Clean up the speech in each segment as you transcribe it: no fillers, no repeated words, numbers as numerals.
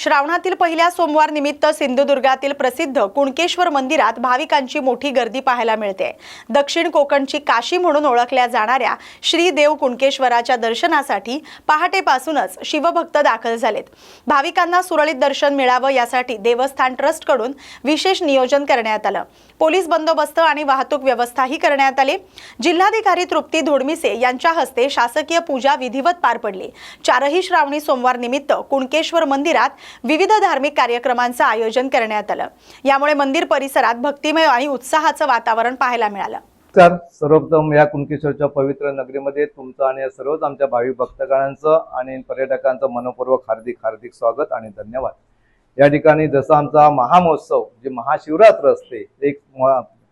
श्रावणातील पहिल्या सोमवार निमित्त सिंधुदुर्गातील प्रसिद्ध कुणकेश्वर मंदिरात भाविकांची मोठी गर्दी पाहायला मिळते। दक्षिण कोकणची काशी म्हणून ओळखल्या जाणाऱ्या श्री देव कुणकेश्वराच्या दर्शनासाठी पहाटेपासूनच शिवभक्त दाखल झालेत। भाविकांना सुरळीत दर्शन मिळावं यासाठी देवस्थान ट्रस्ट कडून विशेष नियोजन करण्यात आलं। पोलीस बंदोबस्त आणि वाहतूक व्यवस्थाही करण्यात आली। जिल्हाधिकारी तृप्ती धोडमिसे यांच्या हस्ते शासकीय पूजा विधिवत पार पडली। चारही श्रावणी सोमवार निमित्त कुणकेश्वर मंदिरात विविध धार्मिक कार्यक्रमांचं आयोजन करण्यात आलं। यामुळे मंदिर परिसरात भक्तिमय आणि उत्साहाचं वातावरण पाहायला मिळालं। सर्वप्रथम या कुणकेश्वरच्या पवित्र नगरीमध्ये तुमचं आणि सर्वच आमच्या भाविक भक्तगणांचं आणि पर्यटकांचं मनपूर्वक हार्दिक स्वागत आणि धन्यवाद। या ठिकाणी जसा आमचा महामहोत्सव जे महाशिवरात्र असते, एक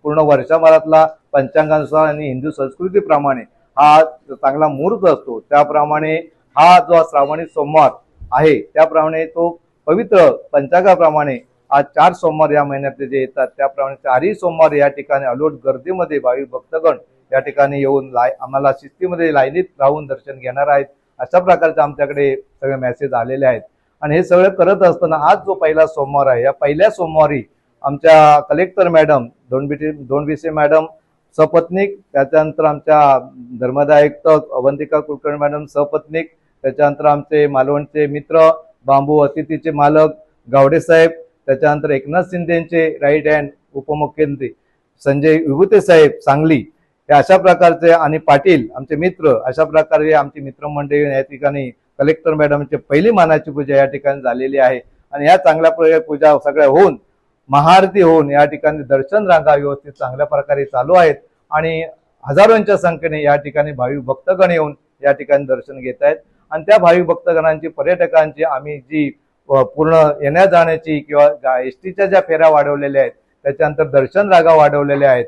पूर्ण वर्षभरातला पंचांगानुसार आणि हिंदू संस्कृतीप्रमाणे हा चांगला मुहूर्त असतो, त्याप्रमाणे हा जो श्रावणी सोमवार आहे त्याप्रमाणे तो पवित्र पंचांगाप्रमाणे आज 4 सोमवार या महिन्यातले जे येतात त्याप्रमाणे 4ही सोमवार या ठिकाणी अलोट गर्दीमध्ये भाविक भक्तगण या ठिकाणी येऊन आम्हाला शिस्तीमध्ये लाईनीत राहून दर्शन घेणार आहेत। अशा प्रकारचे आमच्याकडे सगळे मेसेज आलेले आहेत आणि हे सगळं करत असताना आज जो पहिला सोमवार आहे, या पहिल्या सोमवारी आमच्या कलेक्टर मॅडम दोंडविसे मॅडम सपत्नीक, त्याच्यानंतर आमच्या धर्मदायुक्त अवंतिका कुलकर्णी मॅडम सपत्नीक, त्याच्यानंतर आमचे मालवणचे मित्र बांबू अतिथीचे मालक गावडे साहेब, त्याच्यानंतर एकनाथ शिंदेचे राईट हँड उपमुख्यमंत्री संजय विभूते साहेब सांगली, हे अशा प्रकारचे आणि पाटील आमचे मित्र, अशा प्रकारे आमची मित्रमंडळी या ठिकाणी कलेक्टर मॅडमची पहिली मानाची पूजा या ठिकाणी झालेली आहे। आणि या चांगल्या प्रकारे पूजा सगळ्या होऊन महाआरती होऊन या ठिकाणी दर्शन रांगा व्यवस्थित चांगल्या प्रकारे चालू आहेत आणि हजारोंच्या संख्येने या ठिकाणी भाविक भक्तगण येऊन या ठिकाणी दर्शन घेत आहेत। आणि त्या भाविक भक्तगणांची पर्यटकांची आम्ही जी पूर्ण येण्या जाण्याची किंवा एसटीच्या ज्या फेऱ्या वाढवलेल्या आहेत, त्याच्यानंतर दर्शन रांगा वाढवलेल्या आहेत,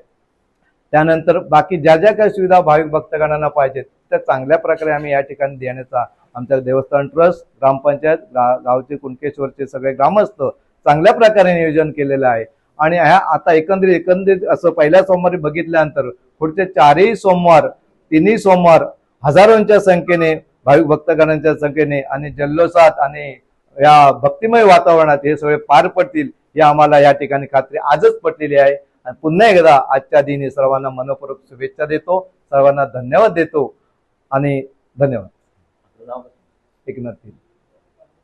त्यानंतर बाकी ज्या ज्या काही सुविधा भाविक भक्तगणांना पाहिजेत त्या चांगल्या प्रकारे आम्ही या ठिकाणी देण्याचा आमच्या देवस्थान ट्रस्ट, ग्रामपंचायत, गावचे कुणकेश्वरचे सगळे ग्रामस्थ चांगल्या प्रकारे नियोजन केलेलं आहे। आणि आता एकंदरीत असं पहिल्या सोमवारी बघितल्यानंतर पुढचे 4ही सोमवार 3ही सोमवार हजारोंच्या संख्येने भाविक भक्तगणांच्या संख्येने आणि जल्लोषात आणि या भक्तिमय वातावरणात हे सगळे पार पडतील ही आम्हाला या ठिकाणी खात्री आजच पटलेली आहे। आणि पुन्हा एकदा आजच्या दिनी सर्वांना मनपूर्वक शुभेच्छा देतो, सर्वांना धन्यवाद देतो आणि धन्यवाद। एकनाथ